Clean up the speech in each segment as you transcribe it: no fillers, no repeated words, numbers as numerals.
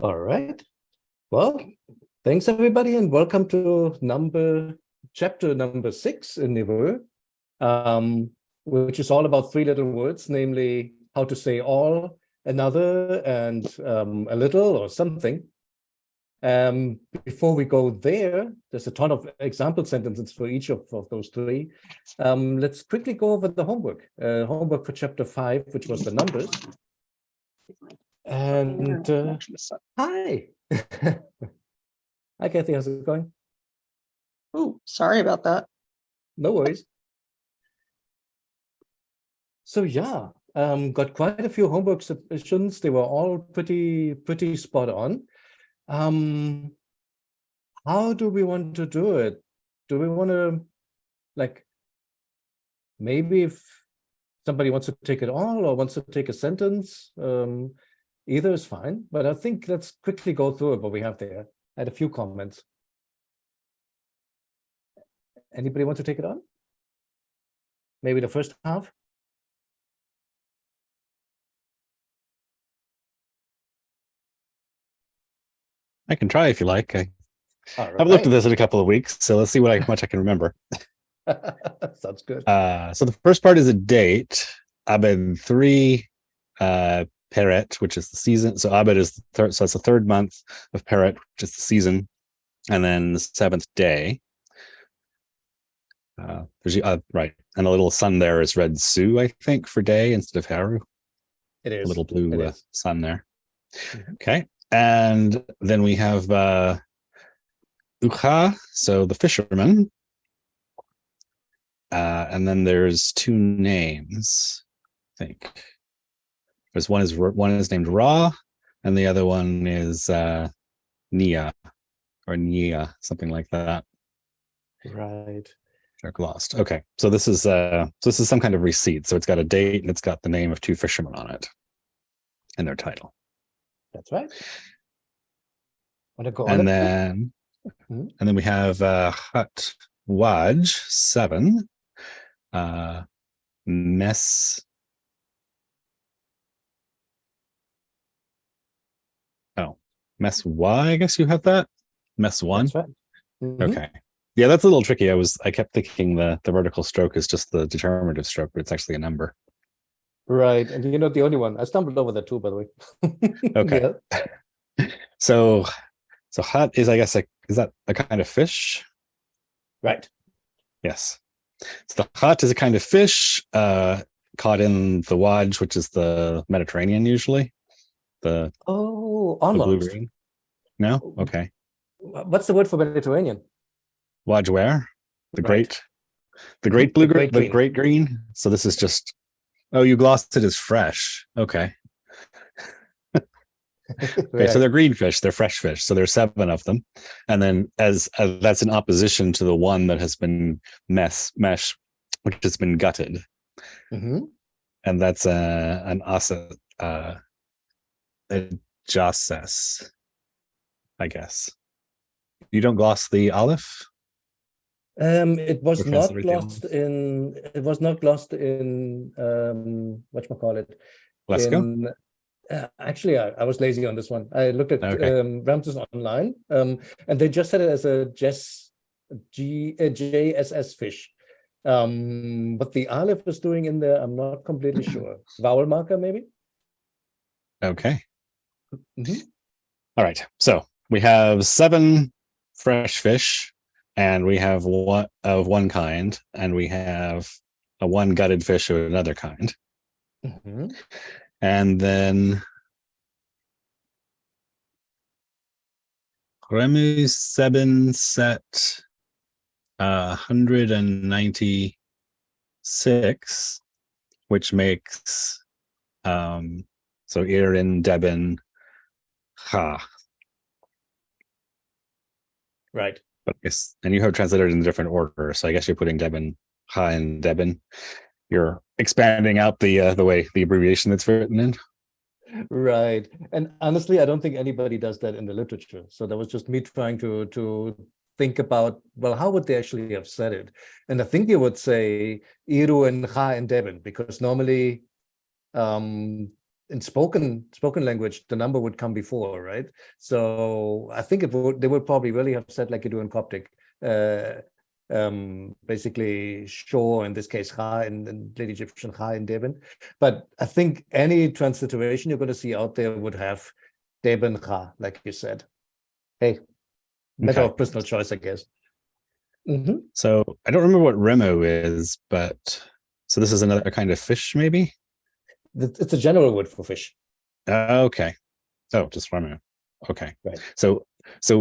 All right. Well, thanks everybody, and welcome to chapter number 6 in Neveu, which is all about three little words, namely how to say all, another, and a little or something. Before we go there, there's a ton of example sentences for each of those three. Let's quickly go over the homework. Homework for chapter 5, which was the numbers. And hi. Hi, Kathy. How's it going? Oh, sorry about that. No worries. So yeah, got quite a few homework submissions. They were all pretty spot on. How do we want to do it? Do we want to, like, maybe if somebody wants to take it all or wants to take a sentence, either is fine. But I think let's quickly go through it, what we have there. I had a few comments. Anybody want to take it on? Maybe the first half? I can try if you like. All I've looked at right. this in a couple of weeks, so let's see how much I can remember. Sounds good. So the first part is a date. Abed 3, Peret, which is the season. So Abed is the third, so it's the third month of Peret, which is the season, and then the 7th day. Right, and a little sun there is red Su, I think, for day instead of Haru. It is a little blue sun there. Mm-hmm. Okay, and then we have Ucha, so the fisherman. And then there's two names, I think. There's one is named Ra, and the other one is Nia or Nia, something like that. Right. Check lost. Okay, so this is some kind of receipt. So it's got a date and it's got the name of two fishermen on it, and their title. That's right. Want to go and on then and then we have Hut Waj 7. Mess. Oh, Mess Y, I guess you have that. Mess 1. That's right. Mm-hmm. Okay. Yeah, that's a little tricky. I kept thinking the vertical stroke is just the determinative stroke, but it's actually a number. Right. And you're not the only one. I stumbled over that too, by the way. Okay. Yeah. So Hut is, I guess, is that a kind of fish? Right. Yes. So the Hut is a kind of fish caught in the Waj, which is the Mediterranean usually. Almost. The blue-green. No? Okay. What's the word for Mediterranean? Waj where? The right. great blue green. The great green. So this is just, oh, you glossed it as fresh. Okay. Okay, right. So they're green fish, they're fresh fish. So there's 7 of them. And then as that's in opposition to the one that has been mesh, which has been gutted. Mm-hmm. And that's an asa, a joses, I guess. You don't gloss the aleph? It was not glossed in whatchamacallit. Lesko? Actually, I was lazy on this one. I looked at Ramesses online, and they just had it as a JSS fish. What the aleph is doing in there, I'm not completely sure. Vowel marker, maybe? Okay. Mm-hmm. All right. So we have 7 fresh fish, and we have one of one kind, and we have a one gutted fish of another kind. Mm-hmm. And then Ramesses 7 set 196, which makes so Irin, Deben, Ha. Right. But yes, and you have translated in a different order, so I guess you're putting Deben, Ha, and Deben. You're expanding out the way the abbreviation that's written in. Right. And honestly, I don't think anybody does that in the literature. So that was just me trying to think about, well, how would they actually have said it? And I think you would say Iru and Ha and Deben, because normally in spoken language, the number would come before, right? So I think they would probably really have said like you do in Coptic, basically shore, in this case Ra in Late Egyptian, Ra in Deben. But I think any transliteration you're going to see out there would have Deben Ra, like you said. Hey, matter of personal choice, I guess. So I don't remember what remo is, but so this is another kind of fish, maybe? It's a general word for fish. Okay. Oh, just remo. Okay. Right. So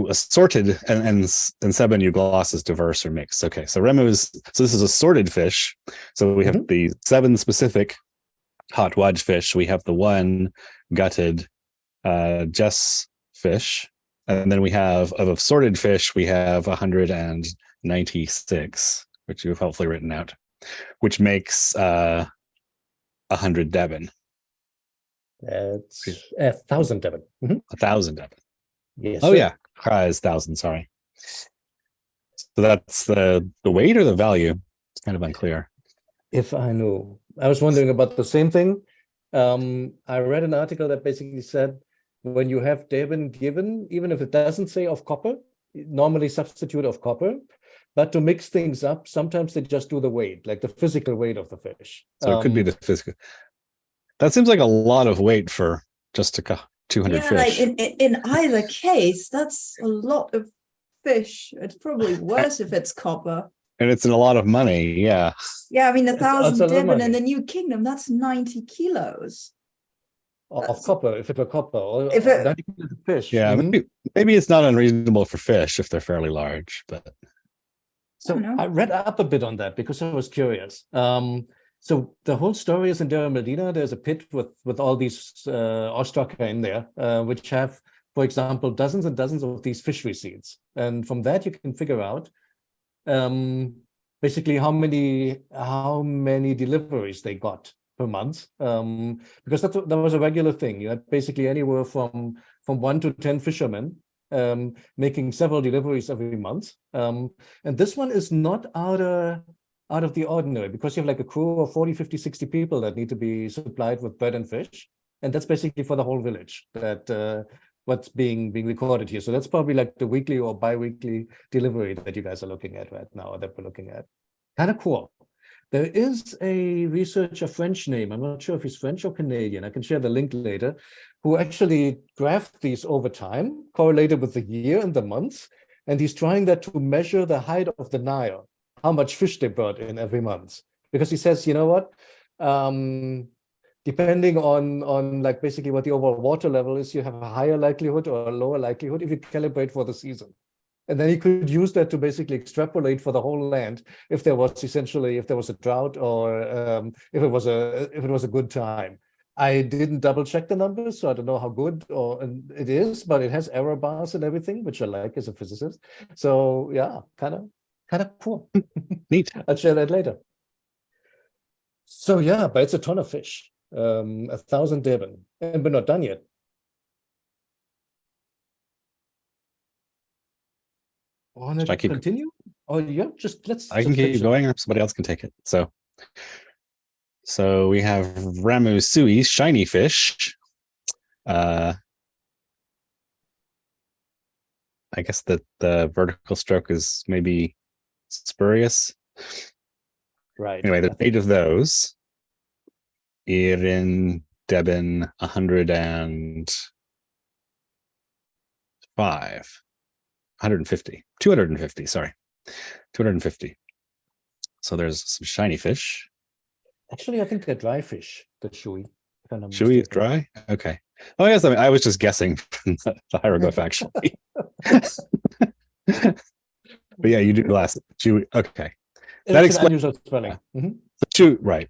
assorted and seven you gloss is diverse or mixed. Okay. So remo is, so this is assorted fish. So we have the 7 specific hot wedge fish. We have the 1 gutted Jess fish. And then we have of assorted fish, we have 196, which you've hopefully written out, which makes 100 Deben. That's 1,000 Deben. 1,000 Deben. Yes. Oh sir. yeah, Kra is 1,000. Sorry. So that's the weight or the value? It's kind of unclear. If I knew, I was wondering about the same thing. I read an article that basically said when you have Deben given, even if it doesn't say of copper, normally substitute of copper, but to mix things up, sometimes they just do the weight, like the physical weight of the fish. So it could be the physical. That seems like a lot of weight for just 200 fish. Like in either case, that's a lot of fish. It's probably worse if it's copper. And it's in a lot of money, yeah. Yeah, I mean, 1,000 Deben in money. the New Kingdom, that's 90 kilos. Of copper, if it were copper, or If it- 90 kilos of fish. Yeah, maybe it's not unreasonable for fish if they're fairly large, but So I read up a bit on that because I was curious. So the whole story is in Deir Medina. There's a pit with all these ostraka in there, which have, for example, dozens and dozens of these fish receipts. And from that, you can figure out basically how many deliveries they got per month, because that was a regular thing. You had basically anywhere from 1 to 10 fishermen making several deliveries every month. And this one is not out of the ordinary, because you have like a crew of 40, 50, 60 people that need to be supplied with bread and fish. And that's basically for the whole village, that what's being recorded here. So that's probably like the weekly or bi-weekly delivery that you guys are looking at right now, or that we're looking at. Kind of cool. There is a researcher, French name, I'm not sure if he's French or Canadian, I can share the link later, who actually graphed these over time, correlated with the year and the months, and he's trying that to measure the height of the Nile, how much fish they brought in every month. Because he says, you know what, depending on like basically what the overall water level is, you have a higher likelihood or a lower likelihood if you calibrate for the season. And then he could use that to basically extrapolate for the whole land if there was a drought, or if it was a good time. I didn't double check the numbers, so I don't know how good it is, but it has error bars and everything, which I like as a physicist. So yeah, kind of cool. Neat. I'll share that later. So yeah, but it's a ton of fish. 1,000 Deben, and we're not done yet. Want to continue? Oh yeah, I can keep going, or somebody else can take it. So we have Ramesses, shiny fish. I guess that the vertical stroke is maybe spurious. Right. Anyway, there's 8 of those. In Deben 250, sorry. 250. So there's some shiny fish. Actually, I think they're dry fish, the shui. Shui is dry? Okay. Oh, yes, I was just guessing from the hieroglyph, actually. But yeah, you do last. Shui, okay. That It's an explains unusual spelling. Shu, right.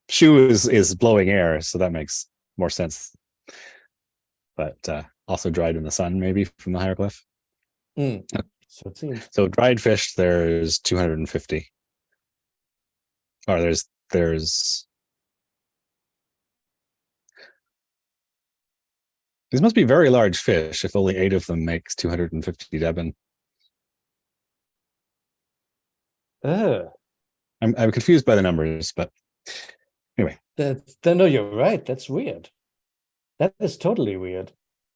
Shu is blowing air, so that makes more sense. But also dried in the sun, maybe, from the hieroglyph. So it seems. So dried fish, there's 250. Or there's these must be very large fish if only 8 of them makes 250 Deben. I'm confused by the numbers, but anyway. No, you're right. That's weird. That is totally weird.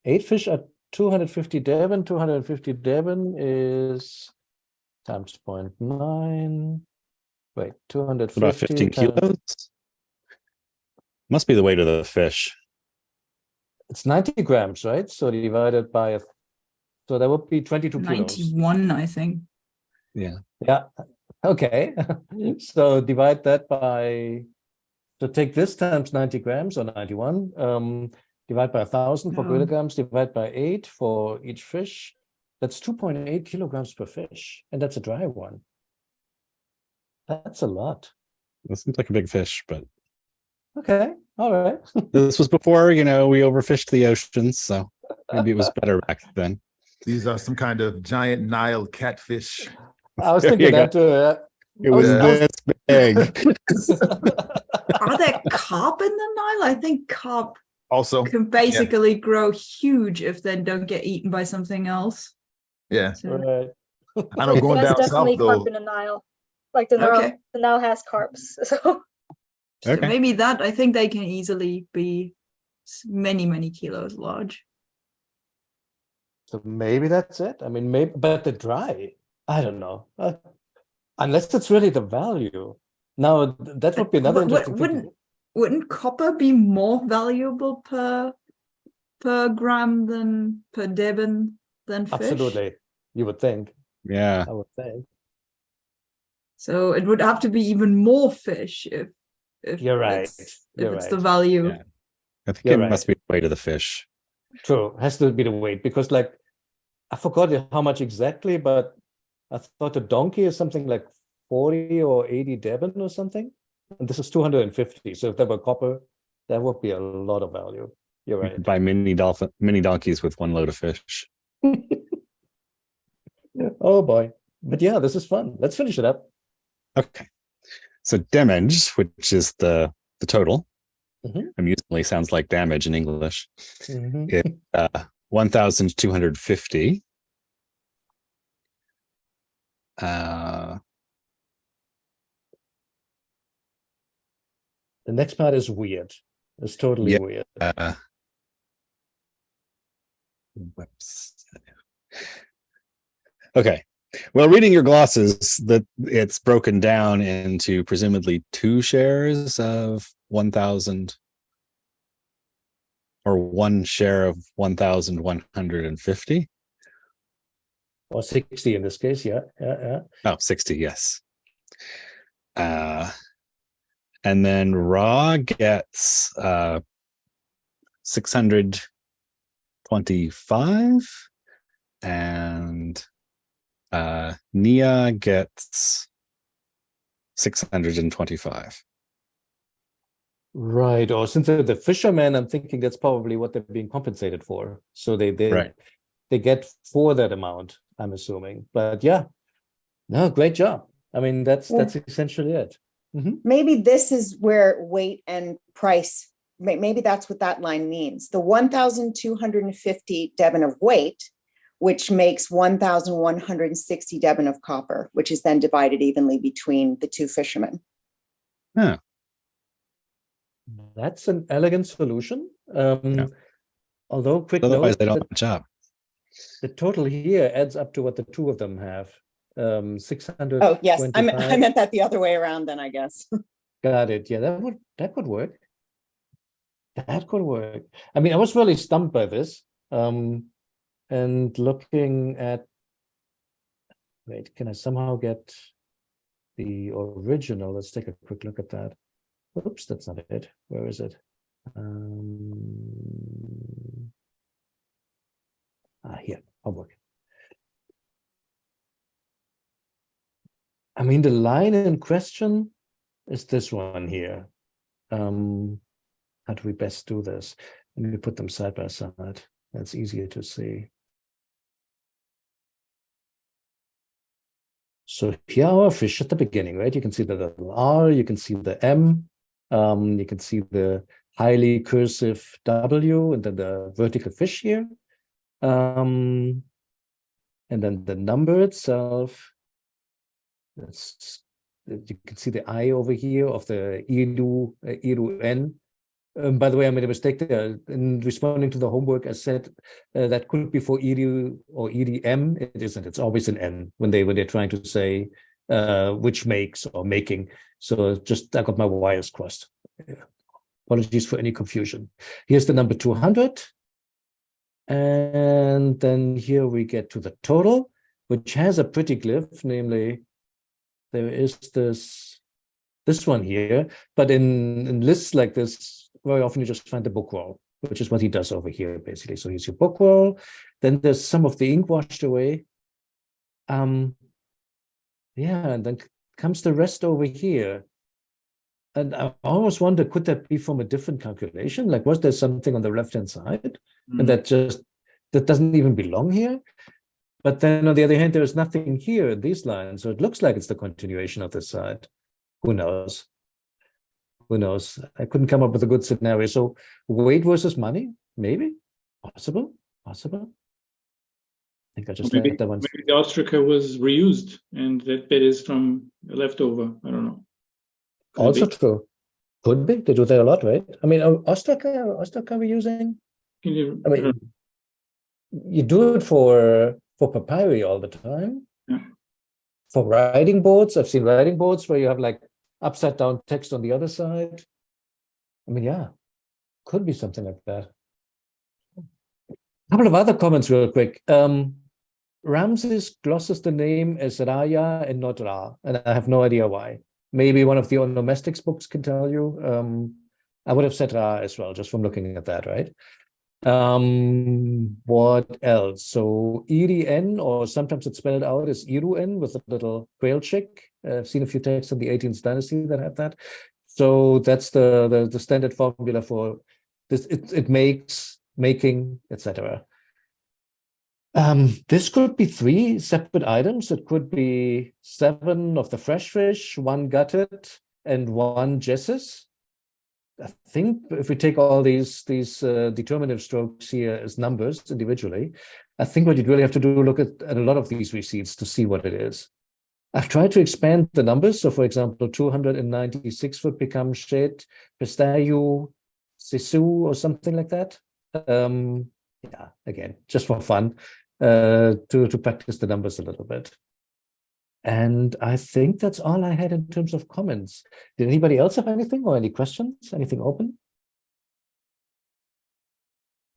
8 fish at 250 Devon. 250 Devon is times 0.9. Wait, About 250 15 times. kilos. Must be the weight of the fish. It's 90 grams, right? So divided by so that would be 22 kilos. 91, I think. Yeah. Yeah. Okay. So divide that by, so take this times 90 grams or 91, divide by 1,000 for No. kilograms, divide by 8 for each fish. That's 2.8 kilograms per fish. And that's a dry one. That's a lot. That seems like a big fish, but Okay. All right. this was before, we overfished the oceans, so maybe it was better back then. These are some kind of giant Nile catfish. I was There thinking you go. that too. It was Yeah. this big. Are there carp in the Nile? I think carp Also, can basically grow huge if they don't get eaten by something else. yeah. So, Right. I know going There's down definitely south carp though. in the Nile. Like the Nile, Okay. the Nile has carps. So so Okay. maybe that, I think they can easily be many, many kilos large. So maybe that's it. I mean, maybe, but the dry, I don't know. Unless it's really the value. Now, that would be another interesting thing. Wouldn't copper be more valuable per gram than per Devon than fish? Absolutely. You would think. Yeah. I would think. So it would have to be even more fish if You're right. If You're it's the right. value. Yeah. I think You're it must right. be the weight of the fish. True. Has to be the weight because, like, I forgot how much exactly, but I thought a donkey is something like 40 or 80 Devon or something. And this is 250. So if there were copper, that would be a lot of value. You're You right. could buy mini donkeys with one load of fish. Oh boy. But yeah, this is fun. Let's finish it up. Okay. So damage, which is the total, Mhm. amusingly sounds like damage in English, Mhm. is 1,250. The next part is weird. It's totally Yeah. weird. Whoops. Okay. Well, reading your glosses, that it's broken down into presumably 2 shares of 1,000 or 1 share of 1,150. Or 60 in this case, yeah. Oh, 60, yes. And then Raw gets 625, and Nia gets 625. Right. Or since they're the fishermen, I'm thinking that's probably what they're being compensated for. So they Right. they get for that amount, I'm assuming. But yeah, no, great job. I mean, that's essentially it. Maybe this is where weight and price, maybe that's what that line means. The 1,250 Devon of weight, which makes 1,160 Devon of copper, which is then divided evenly between the two fishermen. Huh. That's an elegant solution. Yeah. Although, quick Otherwise, note, they don't match up. the total here adds up to what the two of them have. 625. Oh, yes, I meant that the other way around then, I guess. Got it. Yeah, that could work. That could work. I mean, I was really stumped by this. And looking at, wait, can I somehow get the original? Let's take a quick look at that. Oops, that's not it. Where is it? Here, homework. I mean, the line in question is this one here. How do we best do this? Let me put them side by side. That's easier to see. So here are our fish at the beginning, right? You can see the little R, you can see the M, you can see the highly cursive W, and then the vertical fish here. And then the number itself. You can see the I over here of the E01, By the way, I made a mistake there. In responding to the homework, I said that could be for ED or EDM. It isn't. It's always an N when they're trying to say which makes or making. So just I got my wires crossed. Yeah. Apologies for any confusion. Here's the number 200. And then here we get to the total, which has a pretty glyph, namely there is this one here, but in lists like this, very often you just find the book roll, which is what he does over here, basically. So here's your book roll. Then there's some of the ink washed away. Yeah, and then comes the rest over here. And I always wonder, could that be from a different calculation? Like, was there something on the left-hand side and that doesn't even belong here? But then on the other hand, there is nothing here in these lines. So it looks like it's the continuation of this side. Who knows? Who knows? I couldn't come up with a good scenario. So weight versus money, maybe, possible. I think I just let that one. Maybe the ostraca was reused and that bit is from a leftover. I don't know. Could Also be. true. Could be. They do that a lot, right? I mean, ostraca we're using. I mean, you do it for papyri all the time. Yeah. For writing boards, I've seen writing boards where you have like upside down text on the other side. I mean, yeah, could be something like that. A couple of other comments real quick. Ramesses glosses the name as Raya and not Ra, and I have no idea why. Maybe one of the onomestics books can tell you. I would have said Ra as well, just from looking at that, right? What else? So EDN, or sometimes it's spelled out as E01 with a little quail chick. I've seen a few texts in the 18th dynasty that have that. So that's the standard formula for this. It makes, making, etc. This could be 3 separate items. It could be 7 of the fresh fish, 1 gutted, and 1 jesses. I think if we take all these determinative strokes here as numbers individually, I think what you'd really have to do look at a lot of these receipts to see what it is. I've tried to expand the numbers. So, for example, 296 would become shed, pestayu, sisu, or something like that. Yeah, again, just for fun, to practice the numbers a little bit. And I think that's all I had in terms of comments. Did anybody else have anything or any questions? Anything open?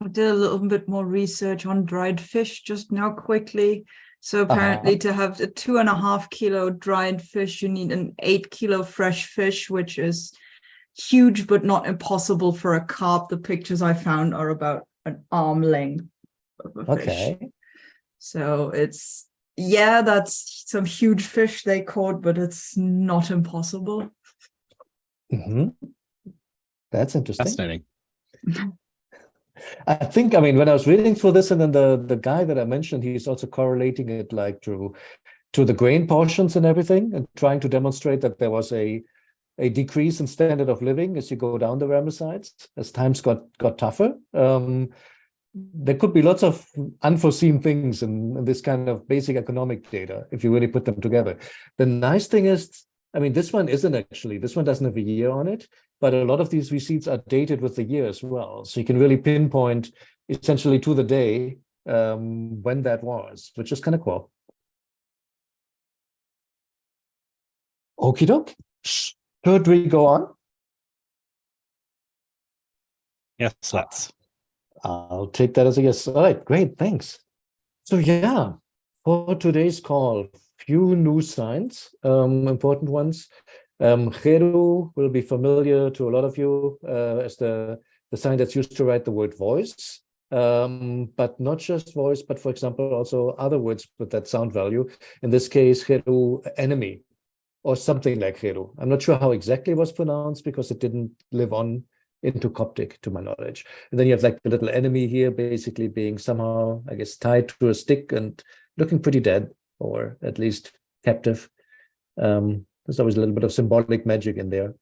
I did a little bit more research on dried fish just now quickly. So apparently to have a 2.5 kilo dried fish, you need an 8 kilo fresh fish, which is huge, but not impossible for a carp. The pictures I found are about an arm length of a fish. So it's, yeah, that's some huge fish they caught, but it's not impossible. That's interesting. Fascinating. I think, I mean, when I was reading through this, and then the guy that I mentioned, he's also correlating it like to the grain portions and everything, and trying to demonstrate that there was a decrease in standard of living as you go down the Ramessides, as times got tougher. There could be lots of unforeseen things in this kind of basic economic data if you really put them together. The nice thing is, I mean, this one doesn't have a year on it, but a lot of these receipts are dated with the year as well. So you can really pinpoint essentially to the day when that was, which is kind of cool. Okie doke. Should we go on? Yes, let's. I'll take that as a yes. All right, great, thanks. So yeah, for today's call, few new signs, important ones. Cheru will be familiar to a lot of you as the sign that's used to write the word voice, but not just voice, but for example, also other words with that sound value. In this case, Cheru, enemy, or something like Cheru. I'm not sure how exactly it was pronounced because it didn't live on into Coptic, to my knowledge. And then you have like the little enemy here, basically being somehow, I guess, tied to a stick and looking pretty dead, or at least captive. There's always a little bit of symbolic magic in there.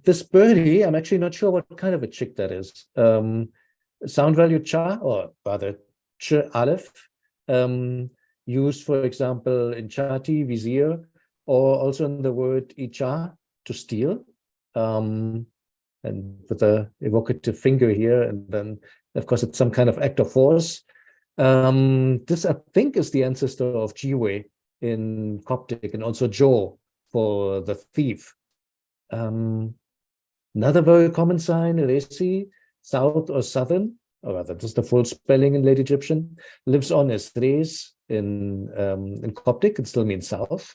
This birdie, I'm actually not sure what kind of a chick that is. Sound value cha, or rather ch aleph, used, for example, in chati, vizier, or also in the word icha, to steal. and with the evocative finger here, and then of course it's some kind of act of force. This I think is the ancestor of Jiwe in Coptic, and also Jo for the thief. Another very common sign, Resi, south or southern, or rather, this is the full spelling in Late Egyptian, lives on as Res in Coptic, it still means south.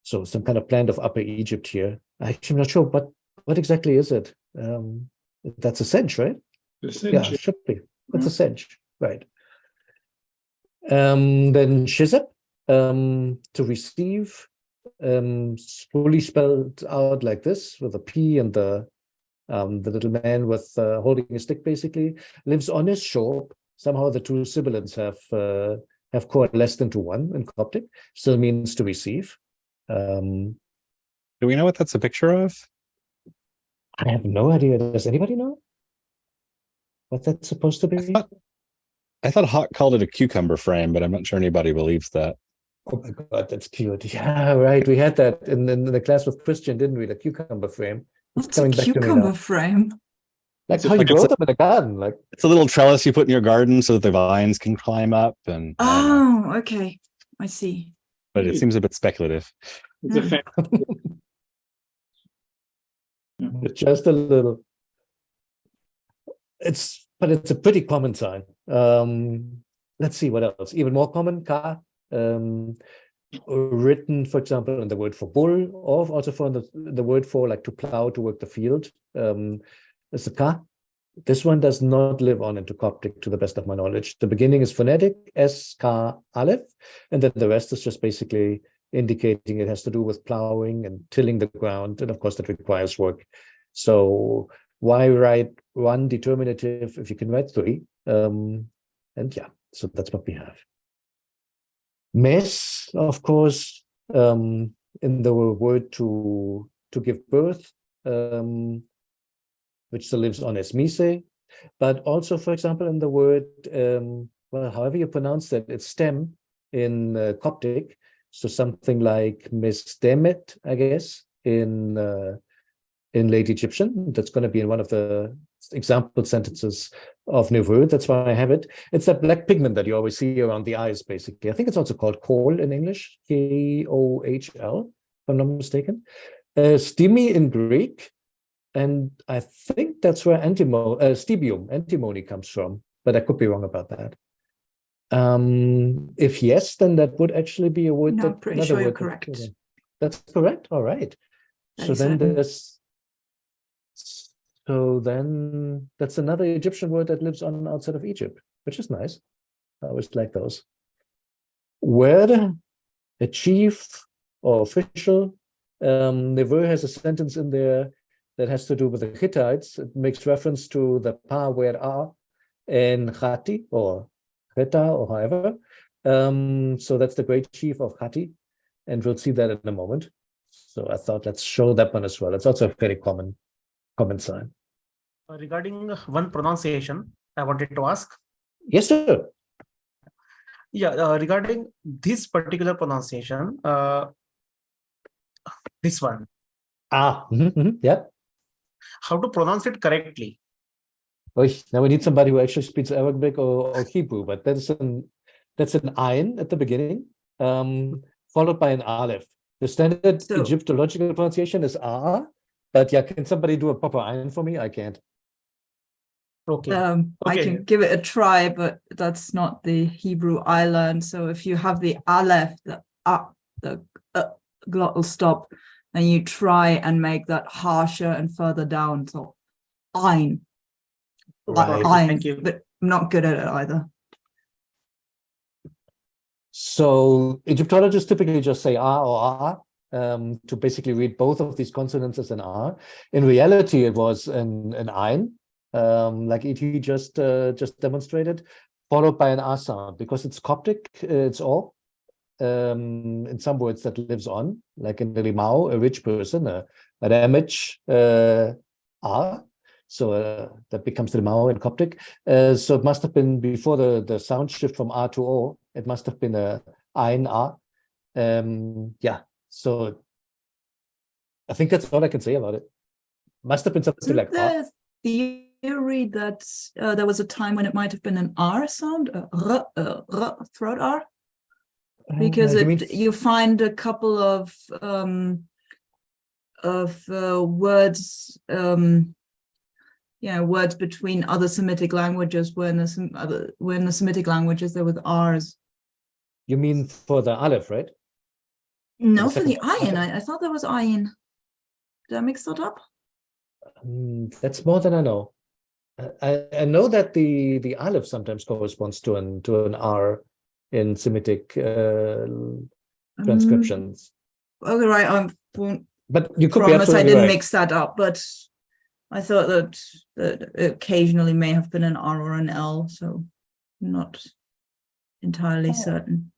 So some kind of plant of Upper Egypt here. I'm not sure, but what exactly is it? That's a sedge, right? Yeah, it should be. That's a sedge, right? Then Shizep, to receive, fully spelled out like this with a P and the little man with holding a stick basically lives on his shore. Somehow the two sibilants have coalesced into one in Coptic. Still means to receive. Do we know what that's a picture of? I have no idea. Does anybody know what that's supposed to be? I thought Hawk called it a cucumber frame, but I'm not sure anybody believes that. Oh my God, that's cute. Yeah, right. We had that in the class with Christian, didn't we? The cucumber frame. What's a cucumber frame? Like how you grow them in the garden. Like it's a little trellis you put in your garden so that the vines can climb up. And oh, okay, I see. But it seems a bit speculative. It's a fan. Just a little. But it's a pretty common sign. Let's see what else. Even more common, ka. Written, for example, in the word for bull, or also for the word for like to plow, to work the field. It's a ka. This one does not live on into Coptic, to the best of my knowledge. The beginning is phonetic, S, Ka, Aleph, and then the rest is just basically indicating it has to do with plowing and tilling the ground, and of course that requires work. So why write one determinative if you can write three? And yeah, so that's what we have. Mes, of course, in the word to give birth, which still lives on as mise, but also, for example, in the word, well, however you pronounce that, it's stem in Coptic, so something like misdemet, I guess, in Late Egyptian. That's going to be in one of the example sentences of Neveu. That's why I have it. It's that black pigment that you always see around the eyes, basically. I think it's also called kohl in English, K-O-H-L, if I'm not mistaken. Stimi in Greek, and I think that's where stibium, antimony comes from, but I could be wrong about that. If yes, then that would actually be a word. No, I'm pretty sure you're correct. That's correct. All right. So then that's another Egyptian word that lives on outside of Egypt, which is nice. I always like those. Word, a chief or official. Neveu has a sentence in there that has to do with the Hittites. It makes reference to the Pa where are and Khati or Kheta or however. So that's the great chief of Khati, and we'll see that in a moment. So I thought let's show that one as well. It's also a very common sign. Regarding one pronunciation, I wanted to ask. Yes, sir. Yeah, regarding this particular pronunciation, this one. Yeah. How to pronounce it correctly? Now we need somebody who actually speaks Arabic or Hebrew, but that's an ayin at the beginning, followed by an aleph. The standard Egyptological pronunciation is a, but yeah, can somebody do a proper ayin for me? I can't. Okay. I can give it a try, but that's not the Hebrew I learned. So if you have the aleph, the glottal stop, and you try and make that harsher and further down, so ein. Right. Thank you. But I'm not good at it either. So Egyptologists typically just say ah or ah to basically read both of these consonants as an ah. In reality, it was an ein, like E.T. just demonstrated, followed by an ah sound. Because it's Coptic, it's all. In some words that lives on, like in the Limau, a rich person, a Ramesses, ah. So that becomes the Limau in Coptic. So it must have been before the sound shift from A to O. It must have been a ein, A. Yeah. So I think that's all I can say about it. Must have been something Isn't like there a theory that there was a time when it might have been an R sound, a throat R? Because you find a couple of words, words between other Semitic languages where in the Semitic languages there were R's. You mean for the Aleph, right? No, for second the ayin. I thought there was ayin. Did I mix that up? That's more than I know. I know that the Aleph sometimes corresponds to an R in Semitic transcriptions. Okay, right. I won't But you could be promise I absolutely didn't right. mix that up, but I thought that it occasionally may have been an R or an L, so not entirely certain.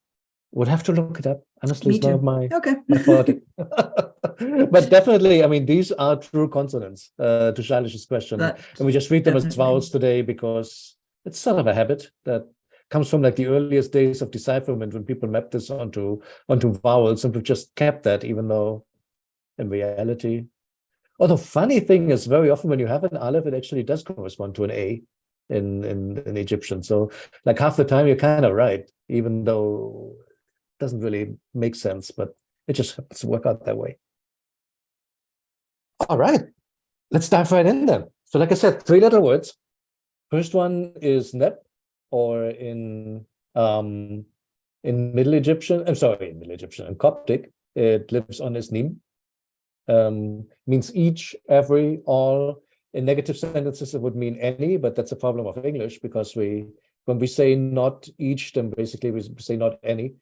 Would have to look it up. Honestly, Me it's not too. my Okay. forte. But definitely, I mean, these are true consonants, to Shailish's question. That And we just read them as definitely. vowels today because it's sort of a habit that comes from like the earliest days of decipherment when people mapped this onto vowels, and we've just kept that, even though in reality. Although funny thing is, very often when you have an Aleph, it actually does correspond to an A in Egyptian. So like half the time you're kind of right, even though it doesn't really make sense, but it just happens to work out that way. All right, let's dive right in then. So like I said, 3 letter words. First one is Neb, or in Middle Egyptian, in Coptic, it lives on as Nim. Means each, every, all. In negative sentences, it would mean any, but that's a problem of English because when we say not each, then basically we say not any.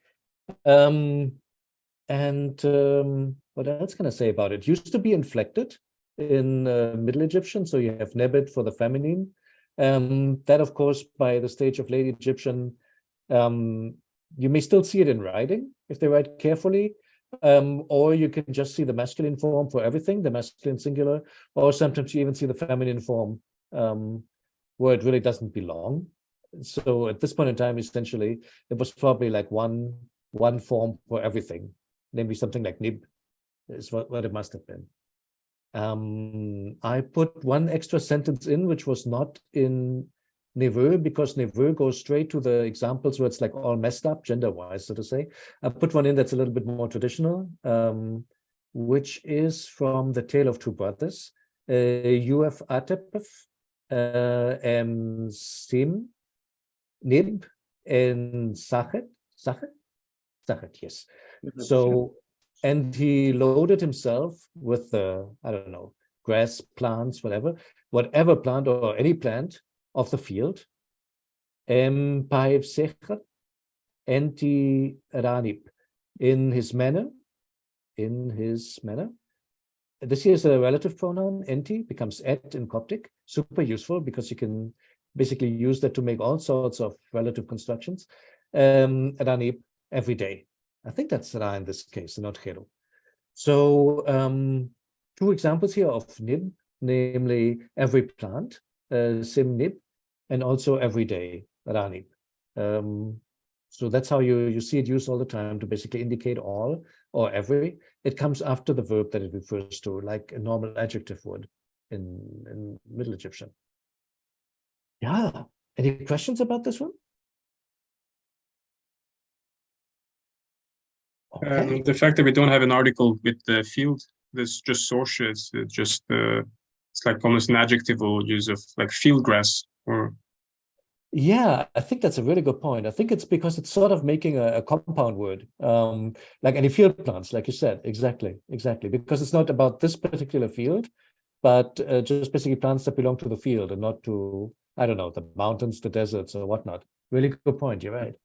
What else can I say about it? Used to be inflected in Middle Egyptian, so you have Nebet for the feminine. That, of course, by the stage of late Egyptian, you may still see it in writing if they write carefully. Or you can just see the masculine form for everything, the masculine singular, or sometimes you even see the feminine form where it really doesn't belong. So at this point in time, essentially, it was probably like one form for everything, namely something like Nib is what it must have been. I put one extra sentence in, which was not in Neveu, because Neveu goes straight to the examples where it's like all messed up gender-wise, so to say. I put one in that's a little bit more traditional, which is from The Tale of Two Brothers. Yuf Atepef, Sim, Nib, and Sachet, yes. So, and he loaded himself with I don't know, grass, plants, whatever plant or any plant of the field. Enti Ranip, in his manner. This here is a relative pronoun. Enti becomes et in Coptic. Super useful because you can basically use that to make all sorts of relative constructions. Ranip, every day. I think that's Ra in this case, not Hero. So 2 examples here of Nib, namely every plant, Sim Nib, and also every day, Ranib. So that's how you see it used all the time to basically indicate all or every. It comes after the verb that it refers to, like a normal adjective would in Middle Egyptian. Yeah. Any questions about this one? Okay. The fact that we don't have an article with the field, that's just sources. It's just it's like almost an adjectival use of like field grass or. Yeah, I think that's a really good point. I think it's because it's sort of making a compound word, like any field plants, like you said. Exactly. Because it's not about this particular field, but just basically plants that belong to the field and not to, I don't know, the mountains, the deserts, or whatnot. Really good point. You're right.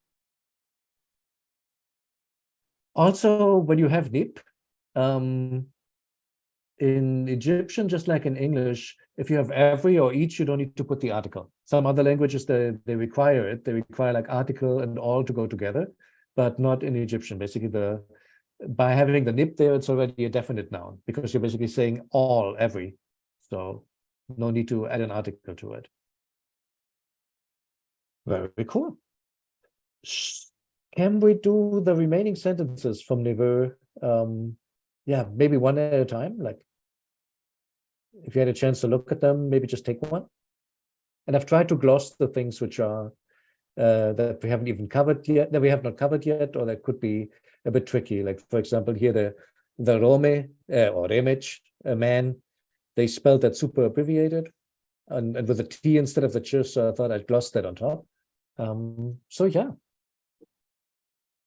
Also, when you have nip, in Egyptian, just like in English, if you have every or each, you don't need to put the article. Some other languages, they require it. They require like article and all to go together, but not in Egyptian. Basically, by having the nip there, it's already a definite noun because you're basically saying all, every. So no need to add an article to it. Very cool. Can we do the remaining sentences from Neveu yeah, maybe one at a time. Like if you had a chance to look at them, maybe just take one. And I've tried to gloss the things which are that we haven't even covered yet, that we have not covered yet, or that could be a bit tricky. Like for example, here the Rome or Remech man, they spelled that super abbreviated and with a T instead of the ch, so I thought I'd gloss that on top. So yeah,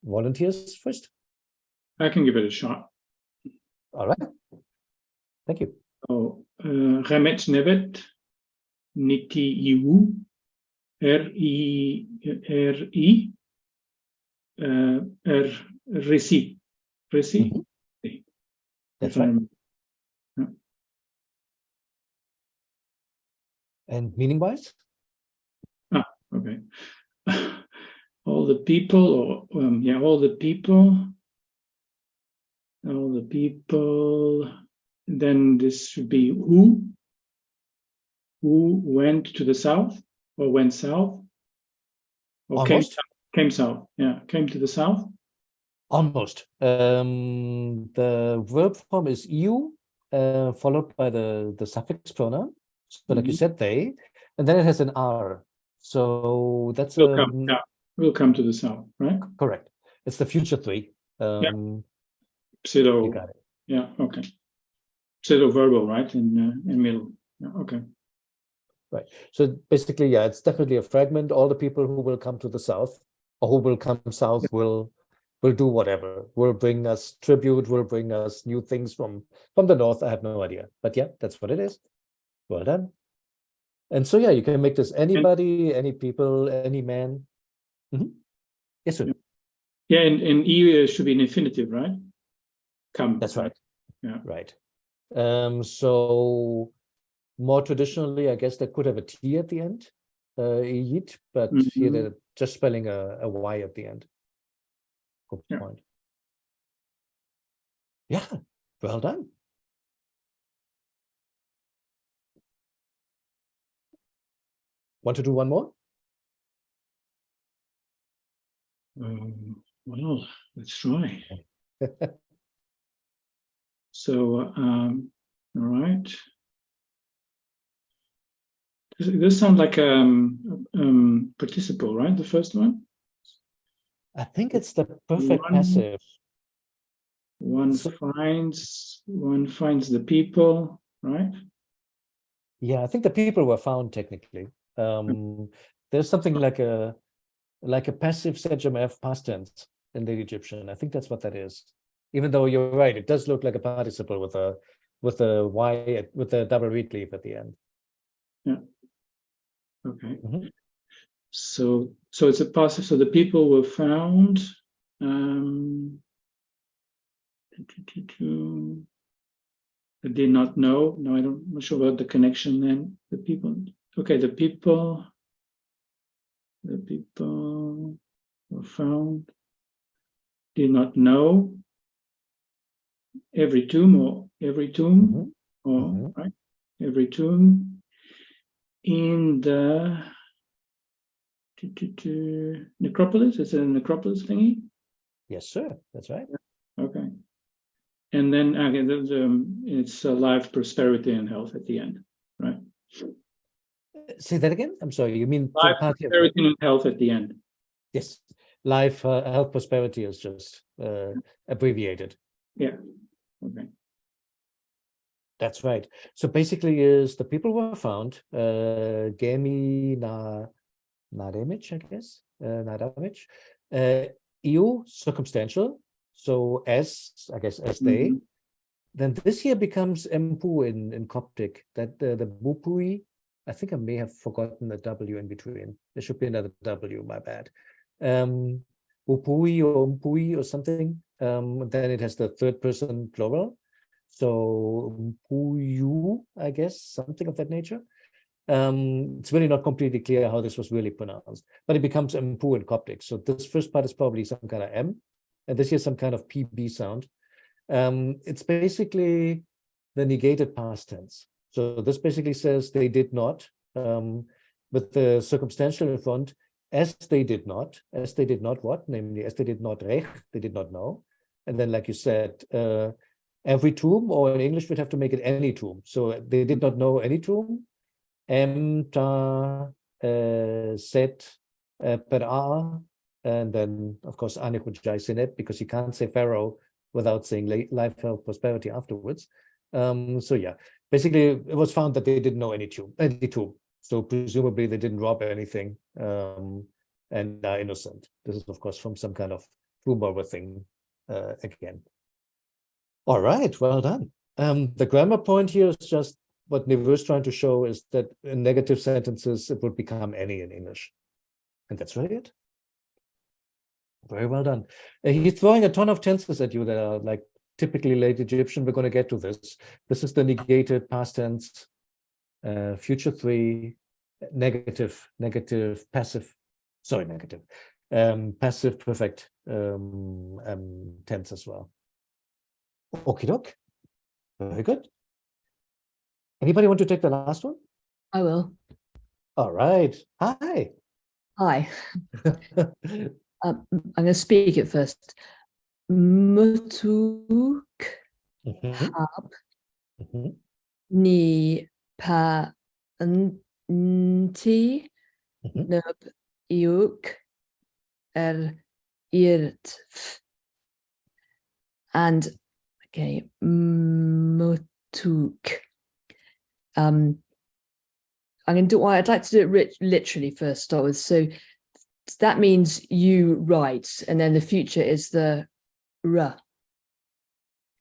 volunteers first. I can give it a shot. All right, thank you. Oh, Ramesses Nebet, Neveu, R-I-R-I, Resi. Mhm. That's right. And meaning wise? Okay. All the people, or yeah, all the people. Then this should be who went to the south or went south or Almost. Came south. Yeah, came to the south. Almost. The verb form is you, followed by the suffix pronoun. So like you said, they, and then it has an R. So that's Will come to the south, right? correct. It's the future three. Pseudo. You got it. Yeah, okay. Pseudo verbal, right? In middle. Yeah, okay. Right. So basically, yeah, it's definitely a fragment. All the people who will come to the south or who will come south will do whatever. Will bring us tribute, will bring us new things from the north. I have no idea. But yeah, that's what it is. Well done. And so yeah, you can make this anybody, any people, any man. Yes, sir. Yeah, and E should be an infinitive, right? Come. That's right. Yeah. Right. So more traditionally, I guess they could have a T at the end, yit, but here they're just spelling a Y at the end. Good point. Yeah, well done. Want to do one more? Well, let's try. So, all right. This sounds like participle, right? The first one. I think it's the perfect passive. One finds the people, right? Yeah, I think the people were found technically. There's something like a passive F past tense in the Egyptian. I think that's what that is. Even though you're right, it does look like a participle with a Y with a double reed leaf at the end. Yeah. Okay. So it's a passive. So the people were found. I did not know. No, I'm not sure about the connection then. The people. Okay, the people were found. Did not know. Every tomb, right? Every tomb in the necropolis. It's a necropolis thingy. Yes, sir. That's right. Okay. And then it's life, prosperity, and health at the end, right? Say that again. I'm sorry. You mean life, prosperity, and health at the end? Yes. Life, health, prosperity is just abbreviated. Yeah. Okay. That's right. So basically, is the people were found. Gemi Nademich, I guess. Nadamich. EU circumstantial. So as I guess as they. Then this here becomes Mpu in Coptic. That the Bupui. I think I may have forgotten the W in between. There should be another W. My bad. Upui or Mpui or something. Then it has the third person plural. So Mpuyu, I guess, something of that nature. It's really not completely clear how this was really pronounced, but it becomes Mpu in Coptic. So this first part is probably some kind of M, and this is some kind of PB sound. It's basically the negated past tense. So this basically says they did not, with the circumstantial in front, as they did not what? Namely, as they did not rech, they did not know. And then, like you said, every tomb, or in English, we'd have to make it any tomb. So they did not know any tomb. Set Pera, and then, of course, Anekujai Sinet, because you can't say Pharaoh without saying life, health, prosperity afterwards. So yeah, basically, it was found that they didn't know any tomb. So presumably they didn't rob anything and are innocent. This is, of course, from some kind of tomb robber thing again. All right, well done. The grammar point here is just what Neveu is trying to show is that in negative sentences, it would become any in English. And that's really it. Very well done. He's throwing a ton of tenses at you that are like typically late Egyptian. We're going to get to this. This is the negated past tense, future three, negative, passive, passive perfect tense as well. Okie doke. Very good. Anybody want to take the last one? I will. All right. Hi. Hi. I'm going to speak it first. Mutuk hab ni pa nti nub iuk irt. And okay, mutuk. I'm going to do. I'd like to do it literally first. Start with so that means you write, and then the future is the ra.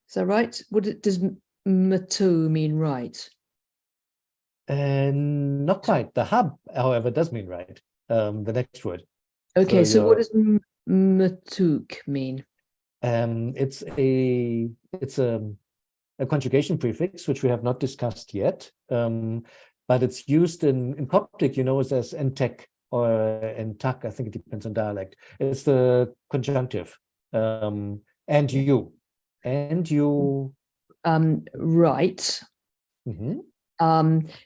Is that right? What does matu mean? Right? Not quite. The hub, however, does mean right. The next word. Okay, so what does matuk mean? It's a conjugation prefix, which we have not discussed yet, but it's used in Coptic, you know, as entek or entak. I think it depends on dialect. It's the conjunctive. And you. Right.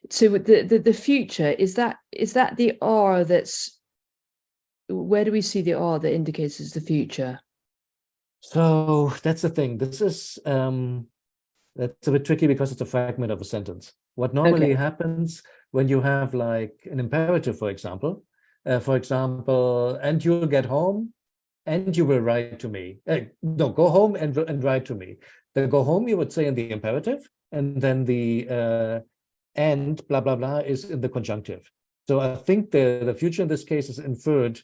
So the future, is that the R that's, where do we see the R that indicates it's the future? So that's the thing. This is that's a bit tricky because it's a fragment of a sentence. What normally happens when you have like an imperative, for example, and you'll get home and you will write to me. No, go home and write to me. The go home you would say in the imperative, and then the and blah blah blah is in the conjunctive. So I think the future in this case is inferred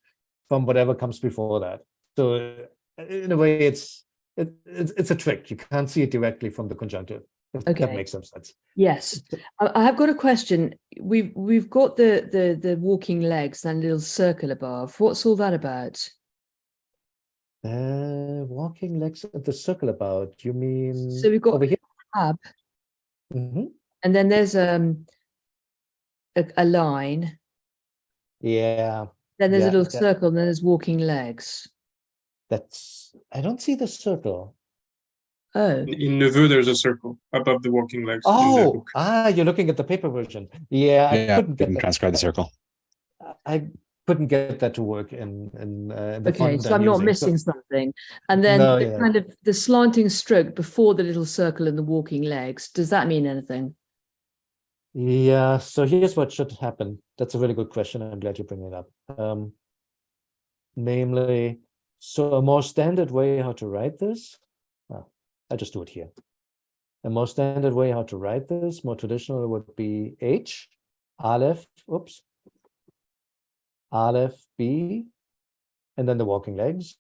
from whatever comes before that. So in a way, it's a trick. You can't see it directly from the conjunctive. If that makes some sense. Yes, I have got a question. We've got the walking legs and little circle above. What's all that about? Walking legs and the circle about. You mean? So we've got over here. Ab, and then there's a line. Yeah. Then there's a little circle, and then there's walking legs. I don't see the circle. Oh. In Neveu, there's a circle above the walking legs. Oh, you're looking at the paper version. Yeah, I couldn't get that. Transcribe the circle. I couldn't get that to work in the okay, so I'm not missing something. And then kind of the slanting stroke before the little circle and the walking legs, does that mean anything? Yeah, so here's what should happen. That's a really good question. I'm glad you bring it up. Namely, so a more standard way how to write this, I'll just do it here. A more standard way how to write this, more traditional, would be H, Aleph, Aleph, B, and then the walking legs.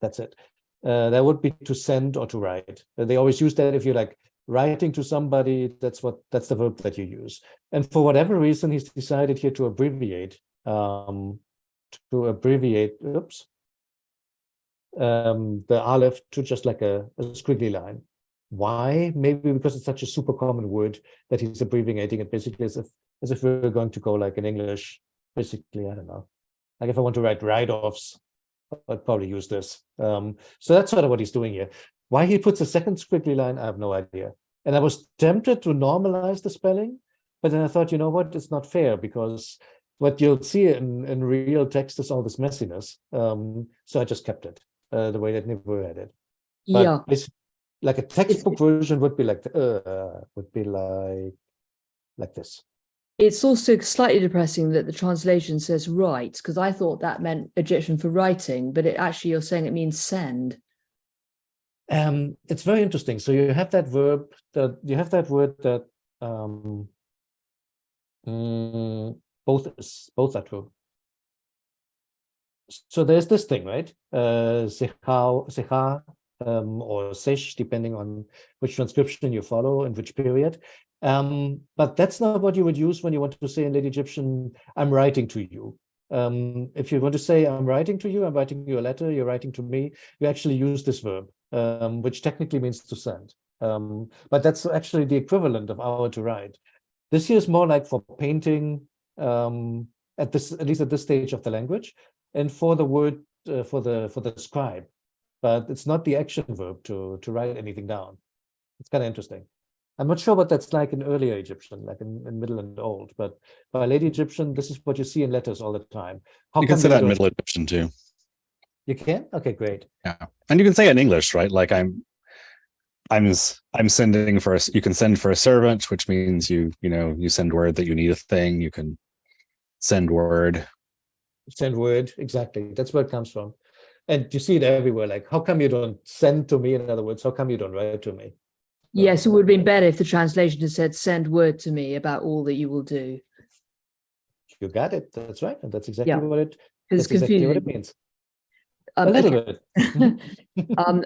That's it. That would be to send or to write. They always use that if you're like writing to somebody, that's the verb that you use. And for whatever reason, he's decided here to abbreviate, the Aleph to just like a squiggly line. Why? Maybe because it's such a super common word that he's abbreviating it basically as if we were going to go like in English, basically, I don't know. Like if I want to write write-offs, I'd probably use this. So that's sort of what he's doing here. Why he puts a second squiggly line, I have no idea. And I was tempted to normalize the spelling, but then I thought, you know what, it's not fair because what you'll see in real text is all this messiness. So I just kept it. the way that Neveu had it. But Yeah, like a textbook version would be like like this. it's also slightly depressing that the translation says write, because I thought that meant Egyptian for writing, but it actually you're saying it means send. It's very interesting. So you have that verb that you have that word that both are true. So there's this thing, right? Secha, or sesh, depending on which transcription you follow and which period. But that's not what you would use when you want to say in Late Egyptian, I'm writing to you. If you want to say, I'm writing to you, I'm writing you a letter, you're writing to me, you actually use this verb, which technically means to send. But that's actually the equivalent of our to write. This here is more like for painting, at least at this stage of the language, and for the word, for the scribe. But it's not the action verb to write anything down. It's kind of interesting. I'm not sure what that's like in earlier Egyptian, like in Middle and Old, but by Late Egyptian, this is what you see in letters all the time. You can say that in Middle Egyptian too. You can? Okay, great. Yeah, and you can say it in English, right? Like I'm sending for you can send for a servant, which means you send word that you need a thing. You can send word. Send word, exactly. That's where it comes from. And you see it everywhere. Like, how come you don't send to me? In other words, how come you don't write to me? Yes, it would have been better if the translation had said, send word to me about all that you will do. You got it. That's right. And that's exactly what it means. A little bit.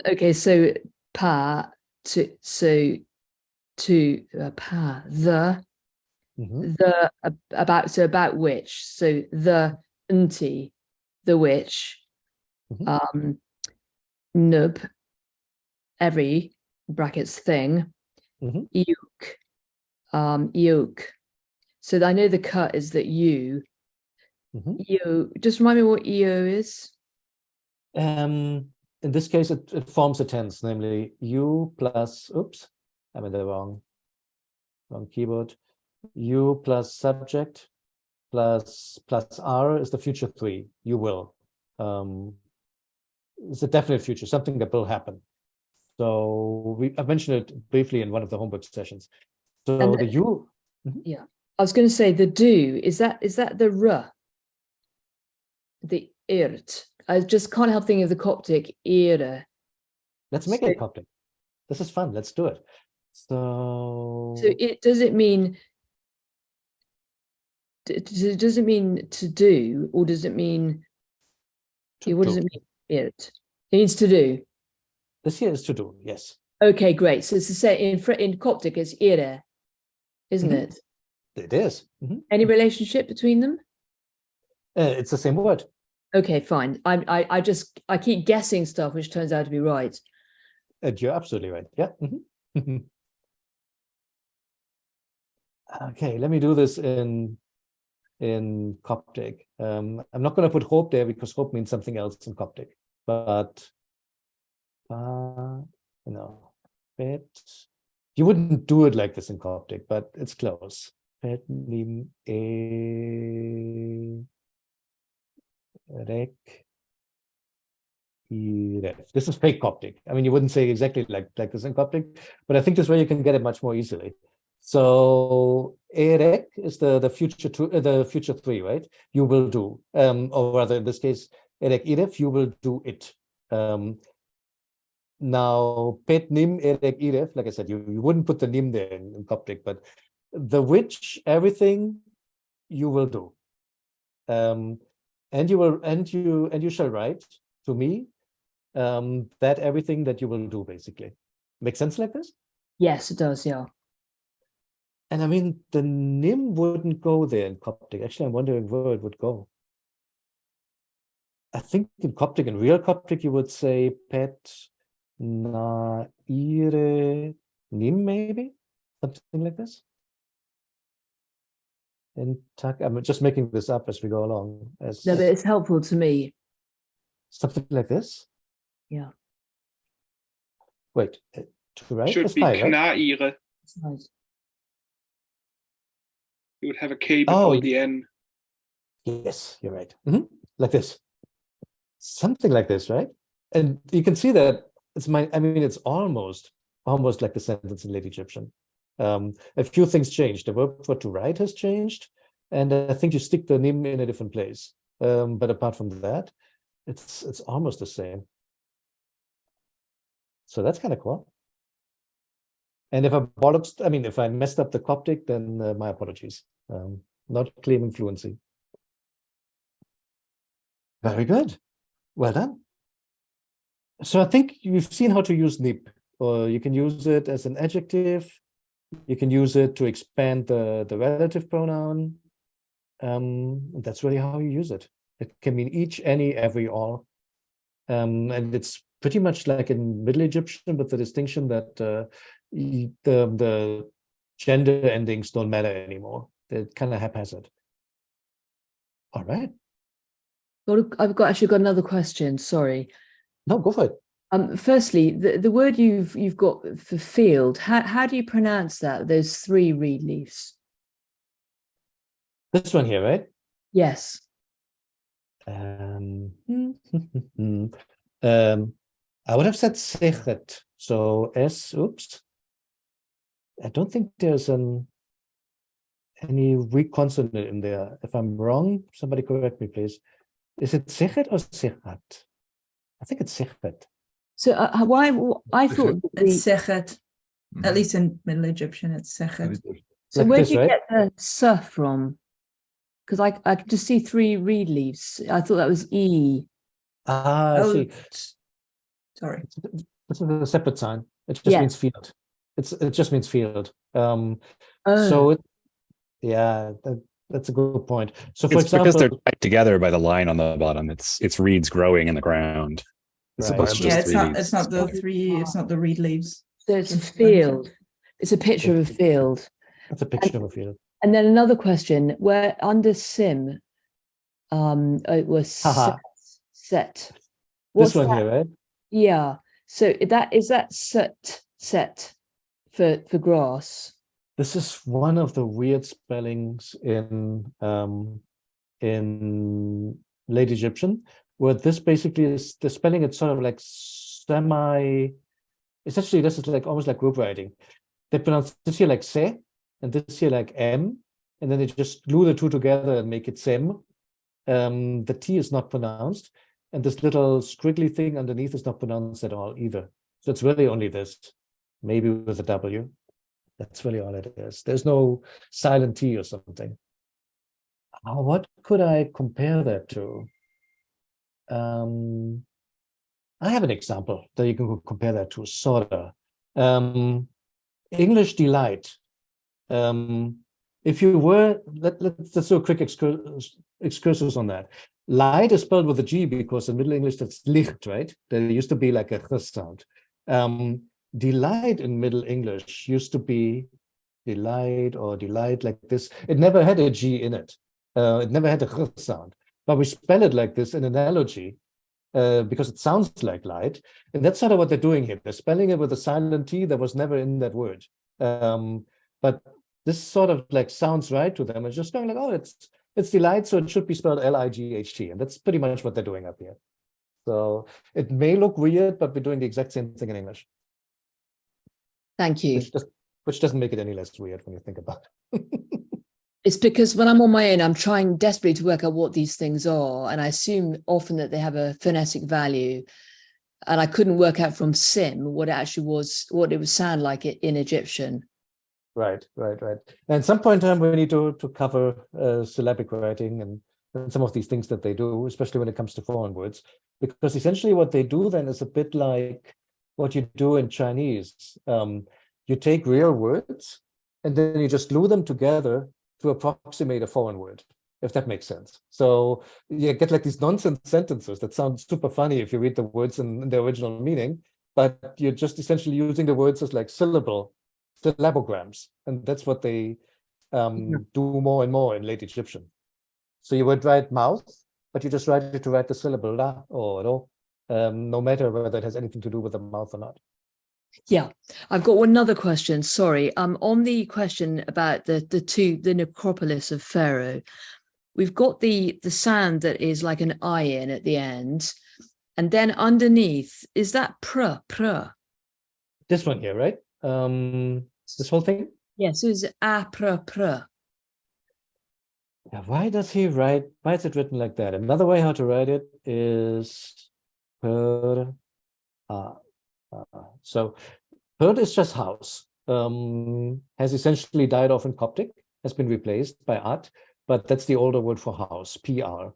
Okay, so pa to pa the about which, so the unti, the which, nub, every brackets thing, yoke, yoke. So I know the cut is that you just remind me what eo is. In this case, it forms a tense, namely you plus, oops, I'm in the wrong keyboard. You plus subject plus R is the future three. You will. It's a definite future, something that will happen. So I've mentioned it briefly in one of the homework sessions. So the you. Yeah, I was going to say the do, is that the r, the irt. I just can't help thinking of the Coptic era. Let's make it Coptic. This is fun. Let's do it. So does it mean to do, or does it mean what does it mean? It means to do. This here is to do, yes. Okay, great. So it's to say in Coptic it's ire, isn't it? It is. Any relationship between them? It's the same word. Okay, fine. I keep guessing stuff which turns out to be right. You're absolutely right. Yeah. Okay, let me do this in Coptic. I'm not going to put hope there because hope means something else in Coptic. But you wouldn't do it like this in Coptic, but it's close. This is fake Coptic. I mean, you wouldn't say exactly like this in Coptic, but I think this way you can get it much more easily. So erek is the future three, right? You will do, or rather in this case, erek iref, you will do it. Now pet nim erek iref, like I said, you wouldn't put the nim there in Coptic, but the which everything you will do. And you shall write to me that everything that you will do, basically. Make sense like this? Yes, it does, yeah. And I mean, the nim wouldn't go there in Coptic. Actually, I'm wondering where it would go. I think in Coptic, in real Coptic, you would say pet na ire nim, maybe? Something like this. I'm just making this up as we go along. No, but it's helpful to me. Something like this? Yeah. Wait, to write? Should be kna ire. Right. You would have a K before the N. Yes, you're right. Like this. Something like this, right? And you can see that it's almost like the sentence in Late Egyptian. A few things changed. The verb for to write has changed, and I think you stick the nim in a different place. But apart from that, it's almost the same. So that's kind of cool. And if if I messed up the Coptic, then my apologies. Not claiming fluency. Very good. Well done. So I think you've seen how to use nip, or you can use it as an adjective. You can use it to expand the relative pronoun. That's really how you use it. It can mean each, any, every, all. And it's pretty much like in Middle Egyptian, with the distinction that the gender endings don't matter anymore. They're kind of haphazard. All right. I've actually got another question. Sorry. No, go for it. Firstly, the word you've got for field, how do you pronounce that? Those 3 reed leaves. This one here, right? Yes. I would have said sechet. So oops. I don't think there's any weak consonant in there. If I'm wrong, somebody correct me, please. Is it sechet or sechat? I think it's sechet. So why I thought it's sechet. At least in Middle Egyptian, it's sechet. So Like where this, do you right? get the "s" from? Because I could just see 3 reed leaves. I thought that was E. I see. Sorry. This is a separate sign. It just means field. It just means field. So that's a good point. So for example, because they're tied together by the line on the bottom. It's reeds growing in the ground. It's supposed to just it's not the 3. It's not the reed leaves. So it's a field. It's a picture of a field. It's a picture of a field. And then another question: where under sim, it was set. What's this one here, right? Yeah. So is that set for grass? This is one of the weird spellings in Late Egyptian, where this basically is the spelling. It's sort of like essentially this is like almost like group writing. They pronounce this here like se, and this here like m, and then they just glue the 2 together and make it sem. The T is not pronounced, and this little squiggly thing underneath is not pronounced at all either. So it's really only this, maybe with a W. That's really all it is. There's no silent T or something. What could I compare that to? I have an example that you can compare that to, sort of. English delight. If you were, let's do a quick excursus on that. Light is spelled with a G because in Middle English that's licht, right? There used to be like a ch sound. Delight in Middle English used to be delight or delight like this. It never had a G in it. It never had a ch sound. But we spell it like this in analogy because it sounds like light. And that's sort of what they're doing here. They're spelling it with a silent T that was never in that word. But this sort of like sounds right to them. It's just going like, oh, it's delight, so it should be spelled L-I-G-H-T. And that's pretty much what they're doing up here. So it may look weird, but we're doing the exact same thing in English. Thank you. Which doesn't make it any less weird when you think about it. It's because when I'm on my own, I'm trying desperately to work out what these things are. And I assume often that they have a phonetic value. And I couldn't work out from sim what it actually was, what it would sound like in Egyptian. Right. And at some point in time, we need to cover syllabic writing and some of these things that they do, especially when it comes to foreign words, because essentially what they do then is a bit like what you do in Chinese. You take real words and then you just glue them together to approximate a foreign word, if that makes sense. So you get like these nonsense sentences that sound super funny if you read the words in their original meaning, but you're just essentially using the words as like syllabograms, and that's what they do more and more in Late Egyptian. So you would write mouth, but you just write it to write the syllable la or ro, no matter whether it has anything to do with the mouth or not. Yeah, I've got another question. Sorry, on the question about the necropolis of Pharaoh, we've got the sound that is like an I in at the end, And then underneath, is that pr? This one here, right? This whole thing? Yes, it's pr. Yeah, why is it written like that? Another way how to write it is per. So per is just house. Has essentially died off in Coptic, has been replaced by at, but that's the older word for house, PR.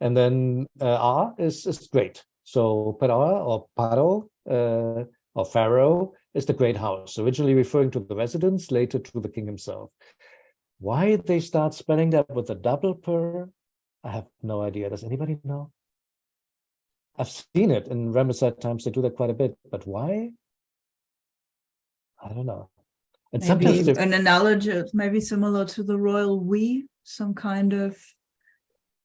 And then R is great. So Para or Paro or Pharaoh is the great house, originally referring to the residence, later to the king himself. Why they start spelling that with a double per, I have no idea. Does anybody know? I've seen it in Ramesses times, they do that quite a bit, but why? I don't know. And Maybe sometimes an analogy, maybe similar to the royal we, some kind of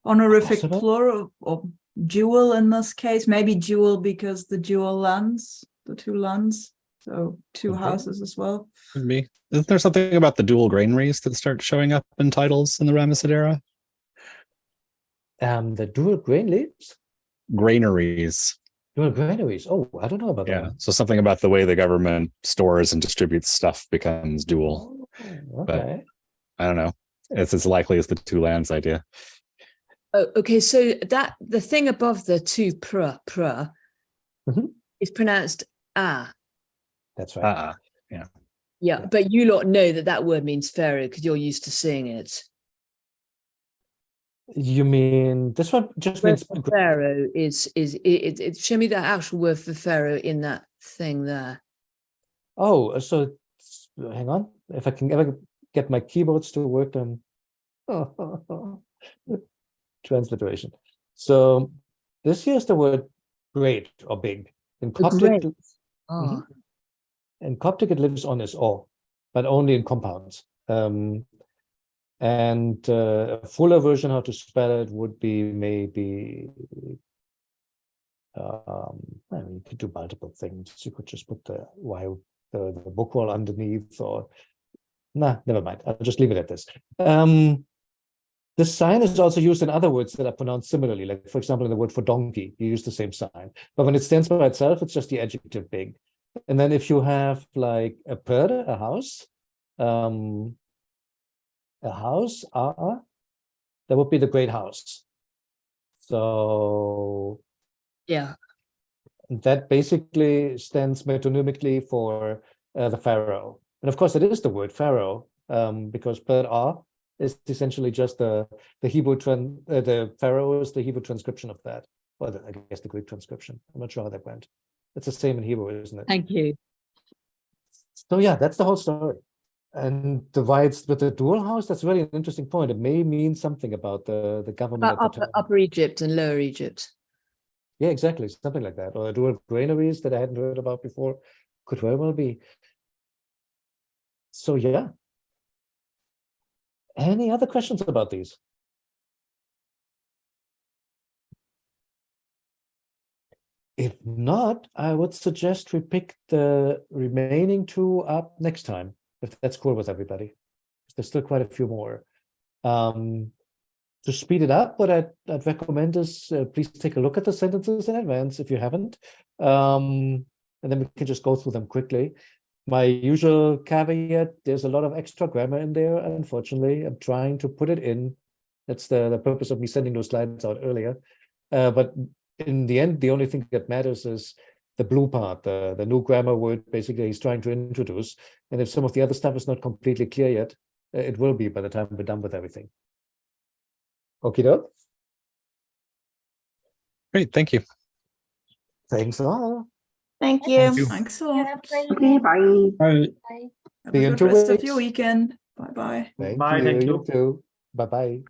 honorific Possible. plural or dual in this case. Maybe dual because the dual lands, the two lands, so two Okay. houses as well. Could be. Isn't there something about the dual granaries that start showing up in titles in the Ramesses era? The dual grain leaves? Granaries. Dual granaries. Oh, I don't know about that Yeah. one. So something about the way the government stores and distributes stuff becomes dual. Oh, But okay. I don't know. It's as likely as the two lands idea. Oh, okay. So that the thing above the two pr Mhm. is pronounced ah. That's right. Yeah. Yeah, but you lot know that word means pharaoh because you're used to seeing it. You mean this one just means Pharaoh is it show me the actual word for pharaoh in that thing there. Oh, so hang on. If I can ever get my keyboards to work, then transliteration. So this here is the word great or big. In Coptic, Oh. in Coptic it lives on as o, but only in compounds. And a fuller version how to spell it would be maybe I mean, you could do multiple things. You could just put the book wall underneath, or never mind. I'll just leave it at this. This sign is also used in other words that are pronounced similarly. Like, for example, in the word for donkey, you use the same sign. But when it stands by itself, it's just the adjective big. And then if you have like a per, a house, that would be the great house. So yeah, that basically stands metonymically for the pharaoh. And of course, it is the word pharaoh, because per is essentially just the Hebrew the pharaoh is the Hebrew transcription of that. Well, I guess the Greek transcription. I'm not sure how that went. It's the same in Hebrew, isn't it? Thank you. So yeah, that's the whole story. And divides with the dual house. That's really an interesting point. It may mean something about the government at the time. Upper Egypt and Lower Egypt. Yeah, exactly, something like that. Or the dual granaries that I hadn't heard about before. Could very well be. So yeah. Any other questions about these? If not, I would suggest we pick the remaining two up next time, if that's cool with everybody. There's still quite a few more. To speed it up, what I'd recommend is please take a look at the sentences in advance if you haven't. And then we can just go through them quickly. My usual caveat, there's a lot of extra grammar in there, unfortunately. I'm trying to put it in. That's the purpose of me sending those slides out earlier. But in the end, the only thing that matters is the blue part, the new grammar word, basically, he's trying to introduce. And if some of the other stuff is not completely clear yet, it will be by the time we're done with everything. Okie doke. Great, thank you. Thanks all. Thank you. Thanks a lot. Okay, bye. Bye. Have See a you in good 2 rest of weeks. your weekend. Bye bye. Bye, thank you. You too. Bye-bye.